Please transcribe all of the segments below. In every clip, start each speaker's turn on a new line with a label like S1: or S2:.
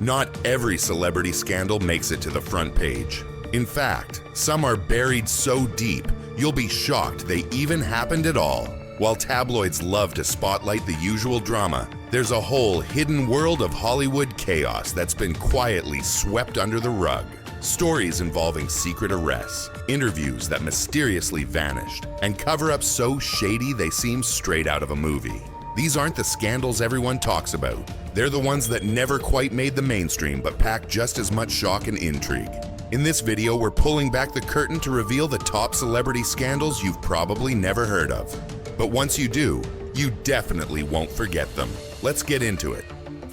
S1: Not every celebrity scandal makes it to the front page. In fact, some are buried so deep, you'll be shocked they even happened at all. While tabloids love to spotlight the usual drama, there's a whole hidden world of Hollywood chaos that's been quietly swept under the rug. Stories involving secret arrests, interviews that mysteriously vanished, and cover-ups so shady they seem straight out of a movie. These aren't the scandals everyone talks about. They're the ones that never quite made the mainstream but pack just as much shock and intrigue. In this video, we're pulling back the curtain to reveal the top celebrity scandals you've probably never heard of. But once you do, you definitely won't forget them. Let's get into it.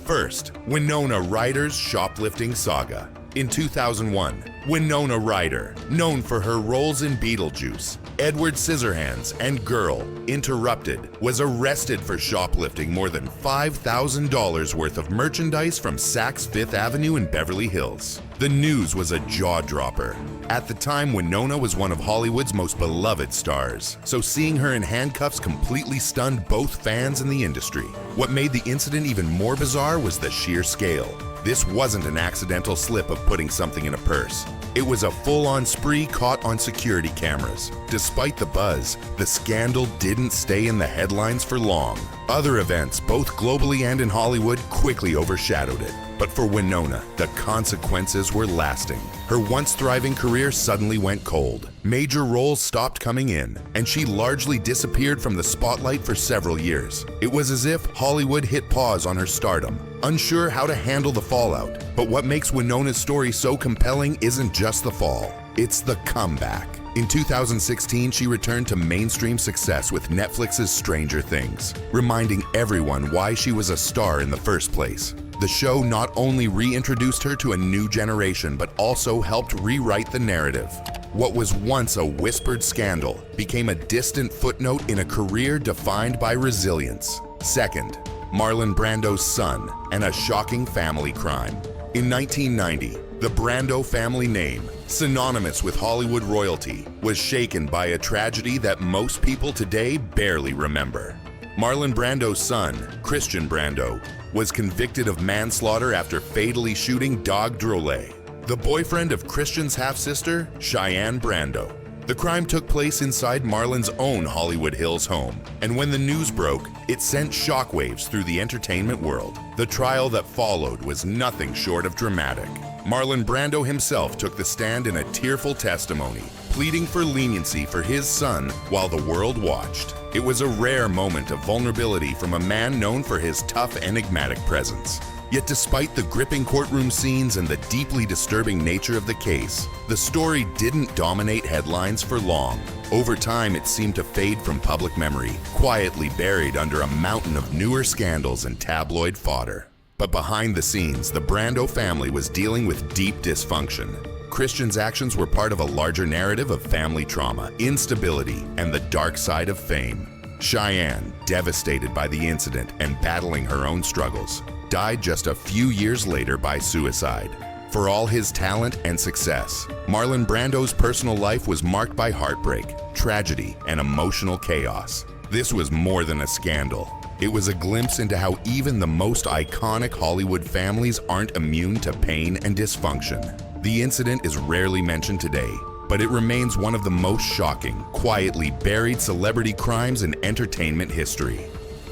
S1: First, Winona Ryder's shoplifting saga. In 2001, Winona Ryder, known for her roles in Beetlejuice, Edward Scissorhands, and Girl, Interrupted, was arrested for shoplifting more than $5,000 worth of merchandise from Saks Fifth Avenue in Beverly Hills. The news was a jaw-dropper. At the time, Winona was one of Hollywood's most beloved stars, so seeing her in handcuffs completely stunned both fans and the industry. What made the incident even more bizarre was the sheer scale. This wasn't an accidental slip of putting something in a purse. It was a full-on spree caught on security cameras. Despite the buzz, the scandal didn't stay in the headlines for long. Other events, both globally and in Hollywood, quickly overshadowed it. But for Winona, the consequences were lasting. Her once thriving career suddenly went cold. Major roles stopped coming in, and she largely disappeared from the spotlight for several years. It was as if Hollywood hit pause on her stardom, unsure how to handle the fallout. But what makes Winona's story so compelling isn't just the fall, it's the comeback. In 2016, she returned to mainstream success with Netflix's Stranger Things, reminding everyone why she was a star in the first place. The show not only reintroduced her to a new generation, but also helped rewrite the narrative. What was once a whispered scandal became a distant footnote in a career defined by resilience. Second, Marlon Brando's son and a shocking family crime. In 1990, the Brando family name, synonymous with Hollywood royalty, was shaken by a tragedy that most people today barely remember. Marlon Brando's son, Christian Brando, was convicted of manslaughter after fatally shooting Doug Drolet, the boyfriend of Christian's half-sister, Cheyenne Brando. The crime took place inside Marlon's own Hollywood Hills home, and when the news broke, it sent shockwaves through the entertainment world. The trial that followed was nothing short of dramatic. Marlon Brando himself took the stand in a tearful testimony, pleading for leniency for his son while the world watched. It was a rare moment of vulnerability from a man known for his tough, enigmatic presence. Yet despite the gripping courtroom scenes and the deeply disturbing nature of the case, the story didn't dominate headlines for long. Over time, it seemed to fade from public memory, quietly buried under a mountain of newer scandals and tabloid fodder. But behind the scenes, the Brando family was dealing with deep dysfunction. Christian's actions were part of a larger narrative of family trauma, instability, and the dark side of fame. Cheyenne, devastated by the incident and battling her own struggles, died just a few years later by suicide. For all his talent and success, Marlon Brando's personal life was marked by heartbreak, tragedy, and emotional chaos. This was more than a scandal. It was a glimpse into how even the most iconic Hollywood families aren't immune to pain and dysfunction. The incident is rarely mentioned today, but it remains one of the most shocking, quietly buried celebrity crimes in entertainment history.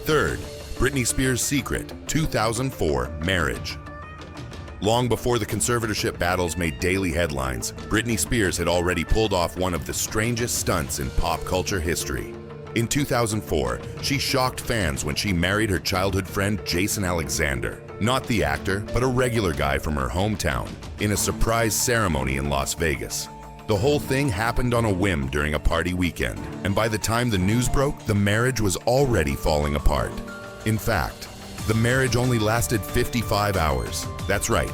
S1: Third, Britney Spears' secret, 2004 marriage. Long before the conservatorship battles made daily headlines, Britney Spears had already pulled off one of the strangest stunts in pop culture history. In 2004, she shocked fans when she married her childhood friend Jason Alexander, not the actor, but a regular guy from her hometown, in a surprise ceremony in Las Vegas. The whole thing happened on a whim during a party weekend, and by the time the news broke, the marriage was already falling apart. In fact, the marriage only lasted 55 hours. That's right.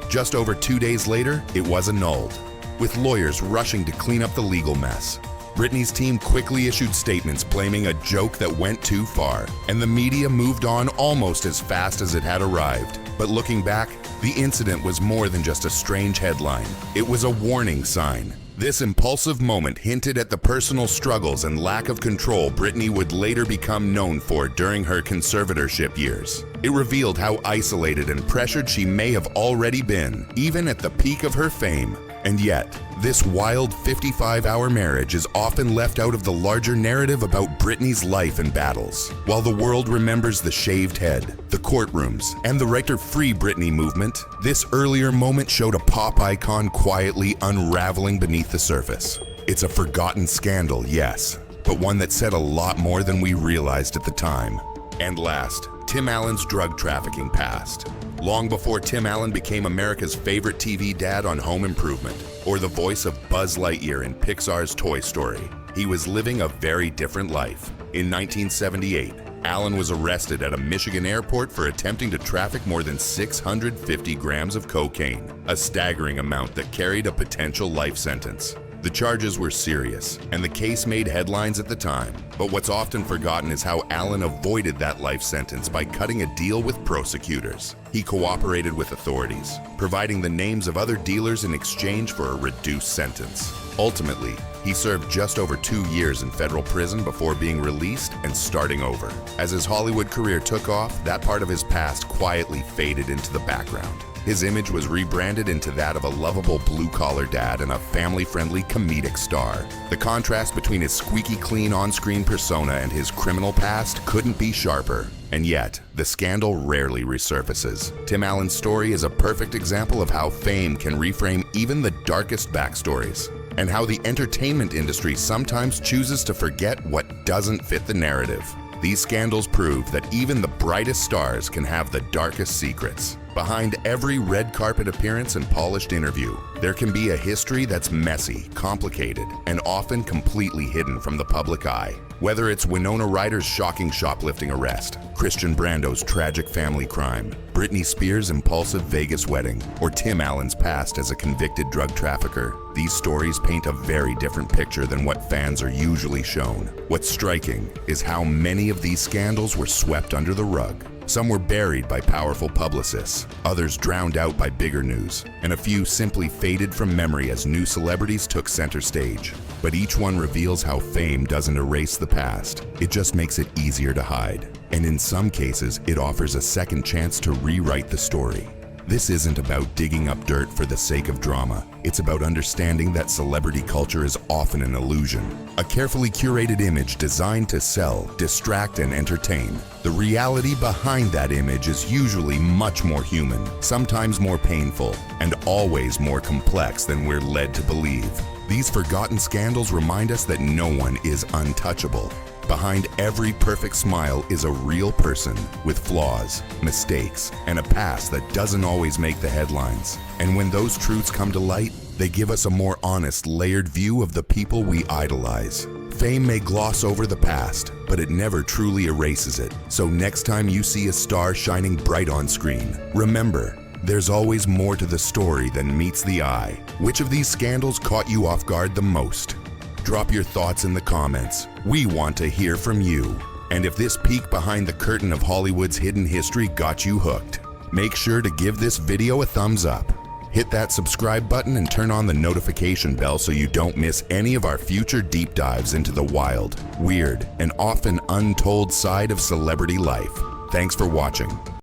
S1: Just over 2 days later, it was annulled, with lawyers rushing to clean up the legal mess. Britney's team quickly issued statements blaming a joke that went too far, and the media moved on almost as fast as it had arrived. But looking back, the incident was more than just a strange headline. It was a warning sign. This impulsive moment hinted at the personal struggles and lack of control Britney would later become known for during her conservatorship years. It revealed how isolated and pressured she may have already been, even at the peak of her fame. And yet, this wild 55-hour marriage is often left out of the larger narrative about Britney's life and battles. While the world remembers the shaved head, the courtrooms, and the Right to Free Britney movement, this earlier moment showed a pop icon quietly unraveling beneath the surface. It's a forgotten scandal, yes, but one that said a lot more than we realized at the time. And last, Tim Allen's drug trafficking past. Long before Tim Allen became America's favorite TV dad on Home Improvement, or the voice of Buzz Lightyear in Pixar's Toy Story, he was living a very different life. In 1978, Allen was arrested at a Michigan airport for attempting to traffic more than 650 grams of cocaine, a staggering amount that carried a potential life sentence. The charges were serious, and the case made headlines at the time. But what's often forgotten is how Allen avoided that life sentence by cutting a deal with prosecutors. He cooperated with authorities, providing the names of other dealers in exchange for a reduced sentence. Ultimately, he served just over 2 years in federal prison before being released and starting over. As his Hollywood career took off, that part of his past quietly faded into the background. His image was rebranded into that of a lovable blue-collar dad and a family-friendly comedic star. The contrast between his squeaky clean on-screen persona and his criminal past couldn't be sharper. And yet, the scandal rarely resurfaces. Tim Allen's story is a perfect example of how fame can reframe even the darkest backstories, and how the entertainment industry sometimes chooses to forget what doesn't fit the narrative. These scandals prove that even the brightest stars can have the darkest secrets. Behind every red carpet appearance and polished interview, there can be a history that's messy, complicated, and often completely hidden from the public eye. Whether it's Winona Ryder's shocking shoplifting arrest, Christian Brando's tragic family crime, Britney Spears' impulsive Vegas wedding, or Tim Allen's past as a convicted drug trafficker, these stories paint a very different picture than what fans are usually shown. What's striking is how many of these scandals were swept under the rug. Some were buried by powerful publicists, others drowned out by bigger news, and a few simply faded from memory as new celebrities took center stage. But each one reveals how fame doesn't erase the past, it just makes it easier to hide. And in some cases, it offers a second chance to rewrite the story. This isn't about digging up dirt for the sake of drama. It's about understanding that celebrity culture is often an illusion, a carefully curated image designed to sell, distract, and entertain. The reality behind that image is usually much more human, sometimes more painful, and always more complex than we're led to believe. These forgotten scandals remind us that no one is untouchable. Behind every perfect smile is a real person with flaws, mistakes, and a past that doesn't always make the headlines. And when those truths come to light, they give us a more honest, layered view of the people we idolize. Fame may gloss over the past, but it never truly erases it. So next time you see a star shining bright on screen, remember, there's always more to the story than meets the eye. Which of these scandals caught you off guard the most? Drop your thoughts in the comments. We want to hear from you. And if this peek behind the curtain of Hollywood's hidden history got you hooked, make sure to give this video a thumbs up. Hit that subscribe button and turn on the notification bell so you don't miss any of our future deep dives into the wild, weird, and often untold side of celebrity life. Thanks for watching.